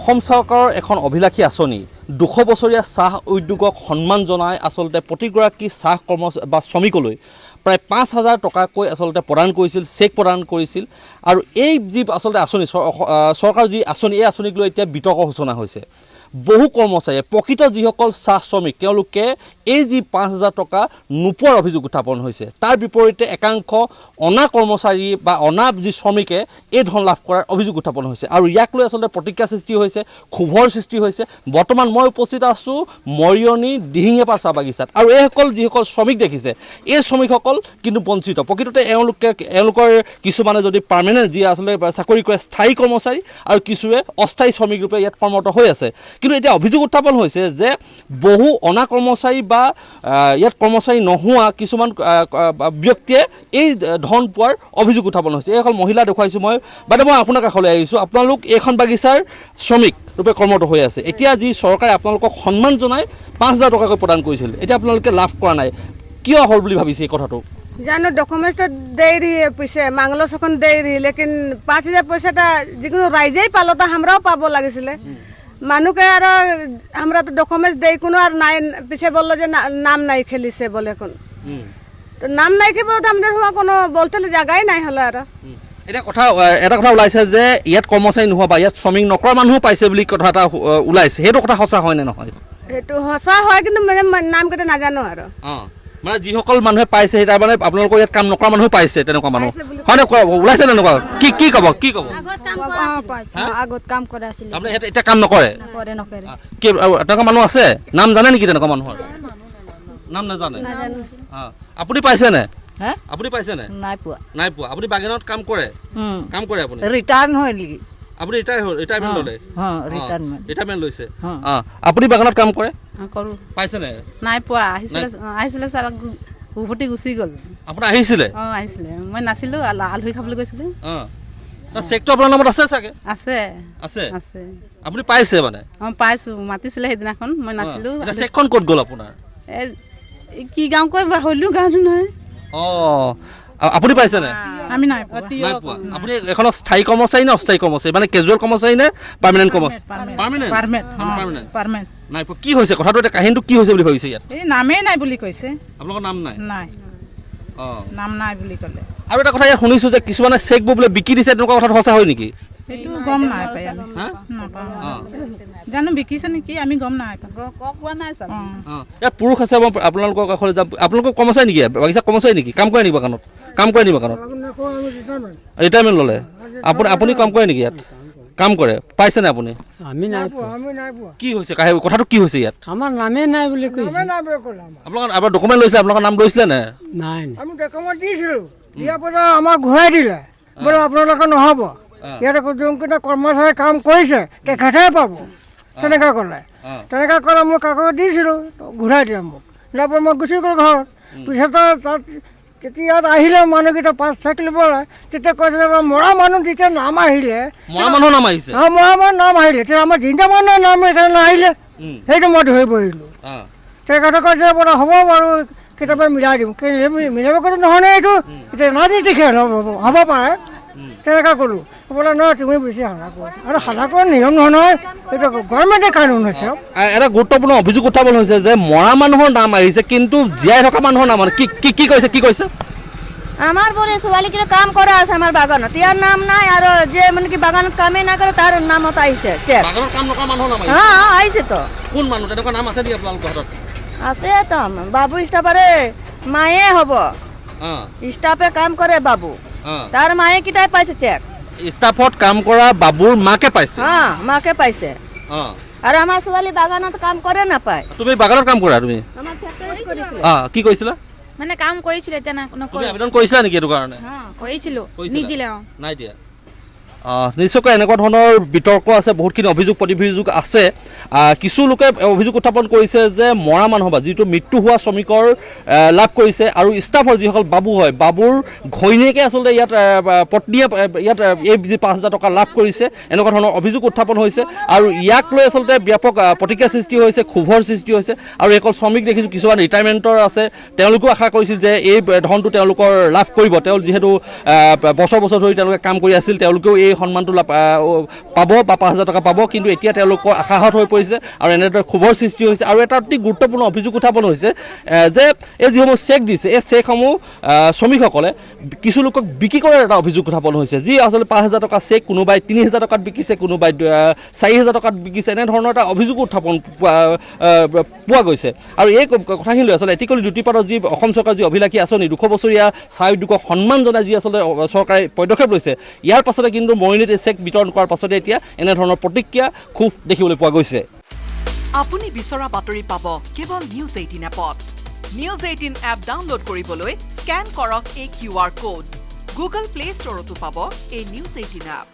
অসম চৰকাৰৰ এখন অভিলাষী আঁচনি 200 বছৰীয়া চাহ উদ্যোগক সন্মান জনাই আচলতে প্ৰতিগৰাকী চাহ বা শ্ৰমিকলৈ প্ৰায় 5,000 টকাকৈ আচলতে প্ৰদান কৰিছিল, চেক প্ৰদান কৰিছিল। আৰু এই যি আচলতে আঁচনি চৰকাৰৰ যি আঁচনি, এই আঁচনিক লৈ এতিয়া বিতৰ্ক সূচনা হৈছে। বহু কৰ্মচাৰীয়ে প্ৰকৃত যিসকল চাহ শ্ৰমিক তেওঁলোকে এই যি 5,000 টকা নোপোৱাৰ অভিযোগ উত্থাপন হৈছে। তাৰ বিপৰীতে একাংশ অনা কৰ্মচাৰী বা অনা যি শ্ৰমিকে এই ধন লাভ কৰাৰ অভিযোগ উত্থাপন হৈছে। আৰু ইয়াক লৈ আচলতে প্ৰতিক্ৰিয়া সৃষ্টি হৈছে, ক্ষোভৰ সৃষ্টি হৈছে। বৰ্তমান মই উপস্থিত আছোঁ মৰিয়নি দিহিঙেপাৰ চাহ বাগিচাত। আৰু এইসকল যিসকল শ্ৰমিক দেখিছে, এই শ্ৰমিকসকল কিন্তু বঞ্চিত। প্ৰকৃততে এওঁলোকৰ কিছুমানে যদি পাৰ্মানেণ্ট যি আচলতে চাকৰি কৰে স্থায়ী কৰ্মচাৰী, আৰু কিছুৱে অস্থায়ী শ্ৰমিক ৰূপে ইয়াত কৰ্মৰত হৈ আছে। কিন্তু এতিয়া অভিযোগ উত্থাপন হৈছে যে বহু অনা কৰ্মচাৰী বা ইয়াত কৰ্মচাৰী নোহোৱা কিছুমান ব্যক্তিয়ে এই ধন পোৱাৰ অভিযোগ উত্থাপন হৈছে। এইসকল মহিলা দেখুৱাইছোঁ মই। বাইদেউ, মই আপোনাৰ কাষলৈ আহিছোঁ। আপোনালোক এইখন বাগিচাৰ শ্ৰমিক ৰূপে কৰ্মৰত হৈ আছে। এতিয়া যি চৰকাৰে আপোনালোকক সন্মান জনাই 5,000 টকাকৈ প্ৰদান কৰিছিল, এতিয়া আপোনালোকে লাভ কৰা নাই, কিয় হ'ল বুলি ভাবিছে এই কথাটো? জানো ডকুমেন্টস তো दे रही है, पीछे मांगलो सखन दे रही, लेकिन 5,000 पैसा जिको राइजेই পালো তা আমরাও পাবো লাগিছিলে। মানুষকে আর আমরা তো ডকুমেন্টস দেই কোনো আর নাই, পিছে বললো যে নাম নাই খেলিছে বলে এখন। তো নাম নাই খেব আমাদের হওয়া কোনো বলতে জায়গাই নাই হলো আর। এটা কথা ওলাইছে যে ইয়াত কৰ্মচাৰী নোহোৱা বা ইয়াত শ্ৰমিক নকৰা মানুহো পাইছে বুলি কথা এটা ওলাইছে। সেইটো কথা সঁচা হয় নে নহয়? সেইটো সঁচা হয়, কিন্তু মানে নাম কেইটা নাজানো আৰু। মানে যিসকল মানুহে পাইছে তাৰ মানে আপোনালোকৰ ইয়াত কাম নকৰা মানুহ পাইছে, তেনেকুৱা মানুহ হয় নে? ওলাইছে তেনেকুৱা? কি ক'ব? আগত কাম কৰা আছিল, আপুনি এতিয়া কাম নকৰে? কি তেনেকুৱা মানুহ আছে? নাম জানে নেকি তেনেকুৱা মানুহৰ? নাম নাজানে? আপুনি পাইছে নে? আপুনি পাইছে নে? নাই পোৱা। আপুনি বাগানত কাম কৰে? আপুনি ৰিটাৰ্ণ হয় নেকি? আপুনি ৰিটায়াৰমেণ্ট ল'লে? ৰিটায়াৰমেণ্ট লৈছে। আপুনি বাগানত কাম কৰে? কৰোঁ। পাইছে নে? নাই পোৱা। আহিছিলে ছাৰ, উভতি গুচি গ'ল। আপোনাৰ আহিছিলে? আহিছিলে, মই নাছিলোঁ, আলহী খাবলৈ গৈছিলোঁ। চেকটো আপোনাৰ নামত আছে চাগে? আছে। আপুনি পাইছে মানে? পাইছোঁ, মাতিছিলে সেইদিনাখন, মই নাছিলোঁ। চেকখন ক'ত গ'ল আপোনাৰ? কি গাঁও কয় হ'লেও গাঁৱটো নহয়। আপুনি পাইছে নে? আমি নাই পোৱা। আপুনি এখন স্থায়ী কৰ্মচাৰী নে অস্থায়ী কৰ্মচাৰী, মানে কেজুৱেল কৰ্মচাৰী নে পাৰ্মানেণ্ট কৰ্মচাৰী? পাৰ্মানেণ্ট। নাই পোৱা। কি হৈছে কথাটো? এতিয়া কাহিনীটো কি হৈছে বুলি ভাবিছে ইয়াত? এই নামেই নাই বুলি কৈছে। আপোনালোকৰ নাম নাই? নাম নাই বুলি ক'লে। আৰু এটা কথা ইয়াত শুনিছোঁ যে কিছুমানে চেকবোৰ বোলে বিকি দিছে, তেনেকুৱা কথাটো সঁচা হয় নেকি? সেইটো গম নাই পাই আমি। নাপাওঁ। জানো বিকিছে নেকি, আমি গম নাই পোৱা নাই ছাৰ। ইয়াত পুৰুষ আছে, মই আপোনালোকৰ কাষলৈ যাম। আপোনালোকৰ কৰ্মচাৰী নেকি? বাগিচা কৰ্মচাৰী নেকি? কাম কৰে নেকি বাগানত? ৰিটায়াৰমেণ্ট ল'লে? আপুনি কাম কৰে নেকি ইয়াত? কাম কৰে? পাইছে নে আপুনি? আমি নাই পোৱা। কি হৈছে কথাটো? কি হৈছে ইয়াত? আমাৰ নামেই নাই বুলি কৈছে। আপোনালোকৰ ডকুমেণ্ট লৈছিলে? আপোনালোকৰ নাম লৈছিলে নে? নাই। আমি ডকুমেণ্ট দিছিলোঁ, দিয়াৰ পাছত আমাক ঘূৰাই দিলে, বোলে আপোনালোকে নহ'ব, ইয়াত যোনকেইটা কৰ্মচাৰী কাম কৰিছে তেখেতেহে পাব, তেনেকৈ ক'লে। তেনেকৈ ক'লে মই কাগজ দিছিলোঁ, ঘূৰাই দিয়ে মোক। দিয়াৰ পৰা মই গুচি গ'ল ঘৰত। পিছত তাত তেতিয়া ইয়াত আহিলে মানুহকেইটা পাছ থাকিবলৈ, তেতিয়া কৈছে মৰা মানুহ যেতিয়া নাম আহিলে, মৰা মানুহৰ নাম আহিছে? মৰা মানুহ নাম আহিলে, তেতিয়া আমাৰ তিনিটা মানুহৰ নাম এখানে নাহিলে, সেইটো মই ধৰি বহিলোঁ। তেখেতে কৈছে বোলে হ'ব বাৰু, কেতিয়াবা মিলাই দিম। মিলাব ক'লে নহয় নে এইটো, এতিয়া নাদি দেখে হ'ব পাৰে, তেনেকৈ ক'লোঁ। বোলে নহয় তুমি বেছি হালা কৰিছা, আৰু হালা কৰাৰ নিয়ম নহয় নহয়, এইটো গভৰ্ণমেণ্টে কানুন হৈছে। এটা গুৰুত্বপূৰ্ণ অভিযোগ উত্থাপন হৈছে যে মৰা মানুহৰ নাম আহিছে, কিন্তু জীয়াই থকা মানুহৰ নাম কি কৈছে? আমাৰ বলে ছোৱালীকেইটা কাম কৰা আছে আমাৰ বাগানত, ইয়াৰ নাম নাই। আৰু যে মানে কি বাগানত কামেই নকৰে তাৰ নামত আহিছে চেক। বাগানত কাম নকৰা মানুহৰ নাম আহিছে? আহিছে তো। কোন মানুহ? তেনেকুৱা নাম আছে নেকি আপোনালোকৰ হাতত? আছে তো, বাবু ষ্টাফৰে মায়ে হ'ব, ষ্টাফে কাম কৰে বাবু, তাৰ মায়ে কেইটাই পাইছে চেক। ষ্টাফত কাম কৰা বাবুৰ মাকে পাইছে? মাকে পাইছে। আৰু আমাৰ ছোৱালী বাগানত কাম কৰে নাপায়। তুমি বাগানত কাম কৰা? তুমি আমাৰ ফেক্টৰীত কৰিছিলে। কি কৈছিলা? মানে কাম কৰিছিলে, এতিয়া তুমি আবেদন কৰিছিলা নেকি এইটো কাৰণে? কৰিছিলো, নিদিলে। নাই দিয়া। নিশ্চয়কৈ এনেকুৱা ধৰণৰ বিতৰ্ক আছে, বহুতখিনি অভিযোগ প্ৰতিভিযোগ আছে। কিছু লোকে অভিযোগ উত্থাপন কৰিছে যে মৰা মানুহ বা যিটো মৃত্যু হোৱা শ্ৰমিকৰ লাভ কৰিছে, আৰু ষ্টাফৰ যিসকল বাবু হয়, বাবুৰ ঘৈণীয়েকে আচলতে ইয়াত পত্নীয়ে ইয়াত এই যি 5,000 টকা লাভ কৰিছে, এনেকুৱা ধৰণৰ অভিযোগ উত্থাপন হৈছে। আৰু ইয়াক লৈ আচলতে ব্যাপক প্ৰতিক্ৰিয়া সৃষ্টি হৈছে, ক্ষোভৰ সৃষ্টি হৈছে। আৰু এইসকল শ্ৰমিক দেখিছোঁ কিছুমান ৰিটায়াৰমেণ্টৰ আছে, তেওঁলোকেও আশা কৰিছিল যে এই ধনটো তেওঁলোকৰ লাভ কৰিব। তেওঁ যিহেতু বছৰ ধৰি তেওঁলোকে কাম কৰি আছিল, তেওঁলোকেও এই এই সন্মানটো পাব বা 5,000 টকা পাব, কিন্তু এতিয়া তেওঁলোকৰ আশাহত হৈ পৰিছে আৰু এনেদৰে ক্ষোভৰ সৃষ্টি হৈছে। আৰু এটা অতি গুৰুত্বপূৰ্ণ অভিযোগ উত্থাপন হৈছে যে এই যিসমূহ চেক দিছে এই চেকসমূহ শ্ৰমিকসকলে কিছু লোকক বিক্ৰী কৰাৰ এটা অভিযোগ উত্থাপন হৈছে, যি আচলতে 5,000 টকা চেক কোনোবাই 3,000 টকাত বিকিছে, কোনোবাই 4,000 টকাত বিকিছে, এনেধৰণৰ এটা অভিযোগ উত্থাপন পোৱা গৈছে। আৰু এই কথাখিনি লৈ আচলতে এটিকলি ডিউটিপাটৰ যি অসম চৰকাৰৰ যি অভিলাষী আঁচনি 200 বছৰীয়া চাহ উদ্যোগক সন্মান জনাই যি আচলতে চৰকাৰে পদক্ষেপ লৈছে, ইয়াৰ পাছতে কিন্তু মৰিনীত চেক বিতৰণ কৰাৰ পাছতে এতিয়া এনেধৰণৰ প্ৰতিক্ৰিয়া ক্ষোভ দেখিবলৈ পোৱা গৈছে। আপুনি বিচৰা বাতৰি পাব কেৱল নিউজ 18 এপত। নিউজ 18 এপ ডাউনলোড কৰিবলৈ স্কেন কৰক এই QR কোড। গুগল প্লে ষ্টৰতো পাব এই নিউজ 18 এপ।